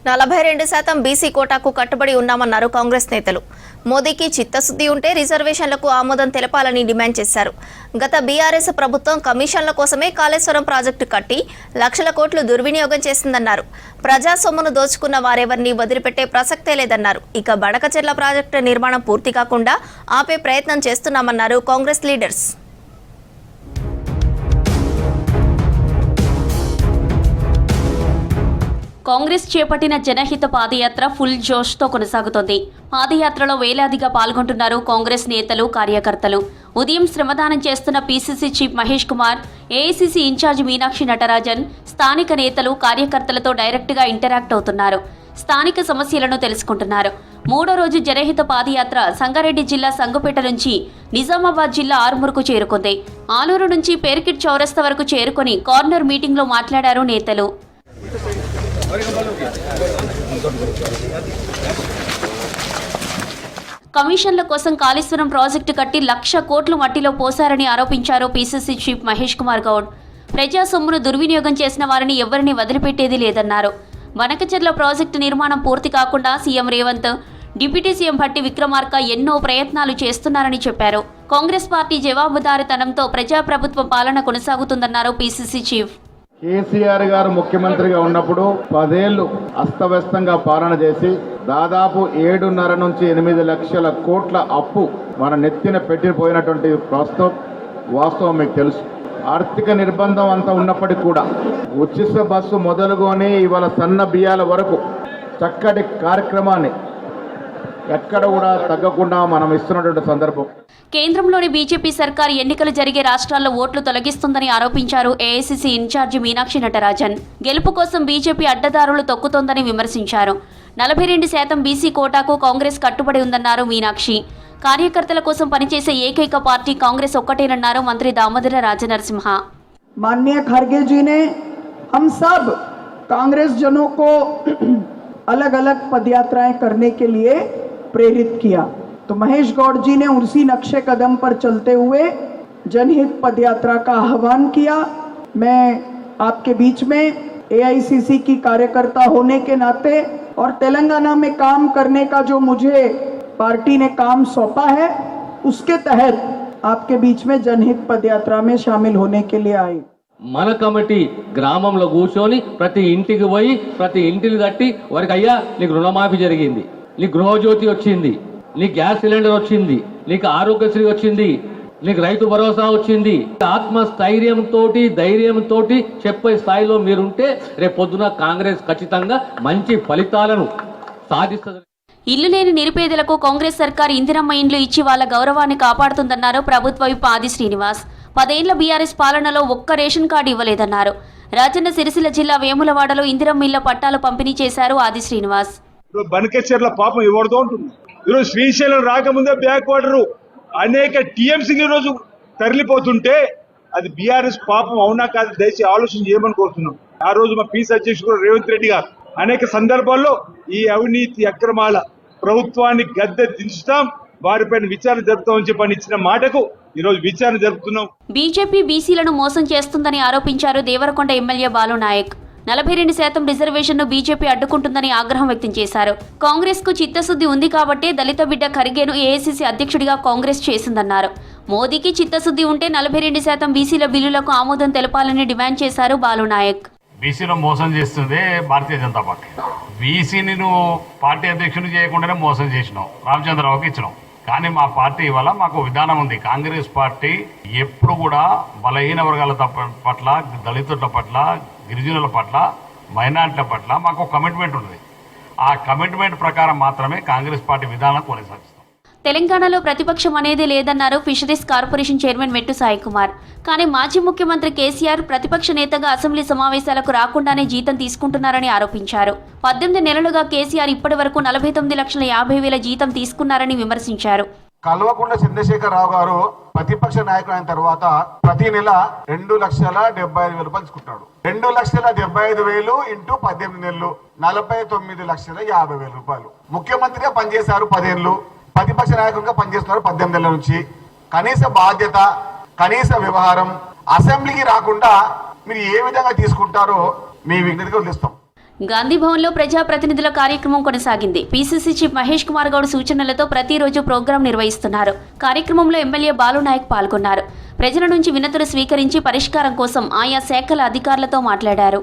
42% BC కోటాకు కట్టుబడి ఉన్నామన్నారు కాంగ్రెస్ నేతలు. మోదీకి చిత్తశుద్ధి ఉంటే రిజర్వేషన్లకు ఆమోదం తెలపాలని డిమాండ్ చేశారు. గత బీఆర్ఎస్ ప్రభుత్వం కమిషన్ల కోసమే కాళేశ్వరం ప్రాజెక్టు కట్టి లక్షల కోట్లు దుర్వినియోగం చేసిందన్నారు. ప్రజా సొమ్మును దోచుకున్న వారెవరిని వదిలిపెట్టే ప్రసక్తే లేదన్నారు. ఇక బడకచెర్ల ప్రాజెక్టు నిర్మాణం పూర్తి కాకుండా ఆపే ప్రయత్నం చేస్తున్నామన్నారు కాంగ్రెస్ లీడర్స్. కాంగ్రెస్ చేపట్టిన జనహిత పాదయాత్ర ఫుల్ జోష్తో కొనసాగుతోంది. పాదయాత్రలో వేలాదిగా పాల్గొంటున్నారు కాంగ్రెస్ నేతలు, కార్యకర్తలు. ఉదయం శ్రమదానం చేస్తున్న PCC chief Mahesh Kumar, AICC in charge Meenakshi Natarajan స్థానిక నేతలు, కార్యకర్తలతో డైరెక్ట్గా ఇంటరాక్ట్ అవుతున్నారు. స్థానిక సమస్యలను తెలుసుకుంటున్నారు. మూడో రోజు జనహిత పాదయాత్ర సంగారెడ్డి జిల్లా సంగుపేట నుంచి నిజామాబాద్ జిల్లా ఆర్మూర్కు చేరుకుంది. ఆలూరు నుంచి పేర్కిట్ చౌరస్తా వరకు చేరుకుని కార్నర్ మీటింగ్లో మాట్లాడారు నేతలు. కమిషన్ల కోసం కాళేశ్వరం ప్రాజెక్టు కట్టి 1,00,000 కోట్లు మట్టిలో పోశారని ఆరోపించారు పీసీసీ చీఫ్ మహేష్ కుమార్ గౌడ్. ప్రజా సొమ్మును దుర్వినియోగం చేసిన వారిని ఎవరిని వదిలిపెట్టేది లేదన్నారు. బనకచెర్ల ప్రాజెక్టు నిర్మాణం పూర్తి కాకుండా CM Revanth, deputy CM Bhatti Vikramarka ఎన్నో ప్రయత్నాలు చేస్తున్నారని చెప్పారు. కాంగ్రెస్ పార్టీ జవాబుదారీతనంతో ప్రజాప్రభుత్వ పాలన కొనసాగుతుందన్నారు పీసీసీ చీఫ్. కేసీఆర్ గారు ముఖ్యమంత్రిగా ఉన్నప్పుడు 10 ఏళ్లు అస్తవ్యస్తంగా పాలన చేసి దాదాపు 7.5 నుంచి 8 లక్షల కోట్ల అప్పు మన నెత్తిన పెట్టిపోయినటువంటి వాస్తవం మీకు తెలుసు. ఆర్థిక నిర్బంధం అంతా ఉన్నప్పటికీ కూడా ఉచిత బస్సు మొదలుకొని ఇవాళ సన్న బియ్యాల వరకు చక్కటి కార్యక్రమాన్ని ఎక్కడ కూడా తగ్గకుండా మనం ఇస్తున్నటువంటి సందర్భం. కేంద్రంలోని బీజేపీ సర్కార్ ఎన్నికలు జరిగే రాష్ట్రాల్లో ఓట్లు తొలగిస్తుందని ఆరోపించారు ఏఐసీసీ ఇన్ఛార్జి మీనాక్షి నటరాజన్. గెలుపు కోసం బీజేపీ అడ్డదారులు తొక్కుతోందని విమర్శించారు. 42% బీసీ కోటాకు కాంగ్రెస్ కట్టుబడి ఉందన్నారు మీనాక్షి. కార్యకర్తల కోసం పనిచేసే ఏకైక పార్టీ కాంగ్రెస్ ఒక్కటేనన్నారు మంత్రి దామోదర రాజనరసింహ. माननीय खड़गे जी ने हम सब कांग्रेस जनों को अलग अलग पदयात्राएं करने के लिए प्रेरित किया, तो महेश गौड़ जी ने उसी नक्शे कदम पर चलते हुए जनहित पदयात्रा का आह्वान किया। मैं आपके बीच में एआईसीसी की कार्यकर्ता होने के नाते और तेलंगाना में काम करने का जो मुझे पार्टी ने काम सौंपा है, उसके तहत आपके बीच में जनहित पदयात्रा में शामिल होने के लिए आई। మన కమిటీ గ్రామంలో కూర్చొని ప్రతి ఇంటికి పోయి ప్రతి ఇంటిని తట్టి వారికి అయ్యా నీకు రుణమాఫీ జరిగింది, నీకు గృహజ్యోతి వచ్చింది, నీకు గ్యాస్ సిలిండర్ వచ్చింది, నీకు ఆరోగ్యశ్రీ వచ్చింది, నీకు రైతు భరోసా వచ్చింది. ఆత్మస్థైర్యంతో ధైర్యంతో చెప్పే స్థాయిలో మీరుంటే రేపు పొద్దున కాంగ్రెస్ ఖచ్చితంగా మంచి ఫలితాలను సాధిస్తుంది. ఇల్లు లేని నిరుపేదలకు కాంగ్రెస్ సర్కార్ ఇందిరమ్మ ఇండ్లు ఇచ్చి వాళ్ళ గౌరవాన్ని కాపాడుతుందన్నారు ప్రభుత్వ విప్ ఆది శ్రీనివాస్. 10 ఏళ్ల బీఆర్ఎస్ పాలనలో ఒక్క రేషన్ కార్డు ఇవ్వలేదన్నారు. రాజన్న సిరిసిల్ల జిల్లా వేములవాడలో ఇందిరమ్మ ఇళ్ల పట్టాలు పంపిణీ చేశారు ఆది శ్రీనివాస్. బనకచెర్ల పాపం ఎవరితో ఉంటుంది. ఈరోజు శ్రీశైలం రాకముందే బ్యాక్ వాటర్ అనేక టీఎంసీ రోజు తరలిపోతుంటే అది బీఆర్ఎస్ పాపం అవునా కాదు దయచేసి ఆలోచన చేయమని కోరుతున్నాం. ఆ రోజు మా పీసీ అధ్యక్షుడు రేవంత్ రెడ్డి గారు అనేక సందర్భాల్లో ఈ అవినీతి అక్రమాల ప్రభుత్వాన్ని గద్దె దించుతాం, వారిపైన విచారణ జరుపుతామని చెప్పని ఇచ్చిన మాటకు ఈరోజు విచారణ జరుపుతున్నాం. బీజేపీ బీసీలను మోసం చేస్తుందని ఆరోపించారు దేవరకొండ ఎమ్మెల్యే బాలు నాయక్. 42% రిజర్వేషన్ను బీజేపీ అడ్డుకుంటుందని ఆగ్రహం వ్యక్తం చేశారు. కాంగ్రెస్ కు చిత్తశుద్ధి ఉంది కాబట్టే దళిత బిడ్డ ఖర్గేను ఏఐసీసీ అధ్యక్షుడిగా కాంగ్రెస్ చేసిందన్నారు. మోదీకి చిత్తశుద్ధి ఉంటే 42% బీసీల బిల్లులకు ఆమోదం తెలపాలని డిమాండ్ చేశారు బాలు నాయక్. బీసీలో మోసం చేస్తుంది భారతీయ జనతా పార్టీ. బీసీని నువ్వు పార్టీ అధ్యక్షుని చేయకుండానే మోసం చేసినావు, రామచంద్రరావుకి ఇచ్చినావు. కానీ మా పార్టీ వల్ల మాకు విధానం ఉంది. కాంగ్రెస్ పార్టీ ఎప్పుడు కూడా బలహీన వర్గాల పట్ల, దళితుల పట్ల, గిరిజనుల పట్ల, మైనార్టీల పట్ల మాకు కమిట్మెంట్ ఉంది. ఆ కమిట్మెంట్ ప్రకారం మాత్రమే కాంగ్రెస్ పార్టీ విధానం కొనసాగిస్తాం. తెలంగాణలో ప్రతిపక్షం అనేది లేదన్నారు ఫిషరీస్ కార్పొరేషన్ చైర్మన్ మెట్టు సాయి కుమార్. కానీ మాజీ ముఖ్యమంత్రి కేసీఆర్ ప్రతిపక్ష నేతగా అసెంబ్లీ సమావేశాలకు రాకుండానే జీతం తీసుకుంటున్నారని ఆరోపించారు. 18 నెలలుగా కేసీఆర్ ఇప్పటి వరకు 49,50,000 జీతం తీసుకున్నారని విమర్శించారు. కల్వకుంట్ల చంద్రశేఖరరావు గారు ప్రతిపక్ష నాయకుడు అయిన తర్వాత ప్రతి నెల 2,75,000 తీసుకుంటాడు. 2,75,000 ఇంటూ 18 నెలలు 49,50,000 రూపాయలు. ముఖ్యమంత్రిగా పనిచేశారు 10 ఏళ్ళు, ప్రతిపక్ష నాయకుడిగా పనిచేస్తున్నారు 18 ఏళ్ల నుంచి. కనీస బాధ్యత, కనీస వ్యవహారం, అసెంబ్లీకి రాకుండా మీరు ఏ విధంగా తీసుకుంటారో మీ విజ్ఞతగా వదిలిస్తాం. గాంధీభవన్లో ప్రజాప్రతినిధుల కార్యక్రమం కొనసాగింది. పీసీసీ చీఫ్ మహేష్ కుమార్ గౌడ్ సూచనలతో ప్రతిరోజు ప్రోగ్రాం నిర్వహిస్తున్నారు. కార్యక్రమంలో ఎమ్మెల్యే బాలునాయక్ పాల్గొన్నారు. ప్రజల నుంచి వినతులు స్వీకరించి పరిష్కారం కోసం ఆయా శాఖల అధికారులతో మాట్లాడారు.